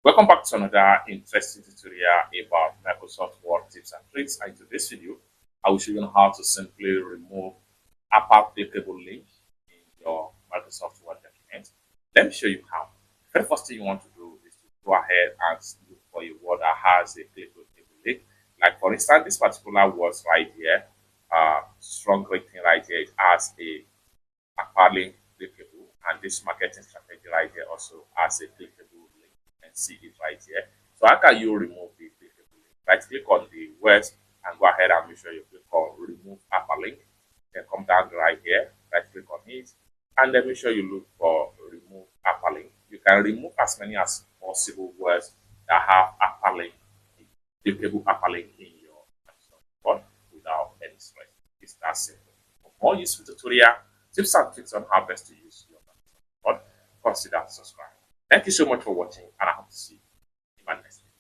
Welcome back to another interesting tutorial about Microsoft Word tips and tricks. And in this video, I will show you how to simply remove applicable link in your Microsoft Word document. Let me show you how. The very first thing you want to do is to go ahead and look for a word that has a clickable link. Like for instance, this particular word right here, strong rating right here, it has a hyperlink clickable, and this marketing strategy right here also has a clickable link. You can see it right here. So how can you remove the clickable link? Right click on the words and go ahead and make sure you click on remove hyperlink. Then come down right here, right click on it, and then make sure you look for remove hyperlink. You can remove as many as possible words that have hyperlink, clickable hyperlink in your board without any stress. It's that simple. For more useful tutorial, tips and tricks on how best to use your board, consider subscribing. Thank you so much for watching, and I hope to see you in my next video.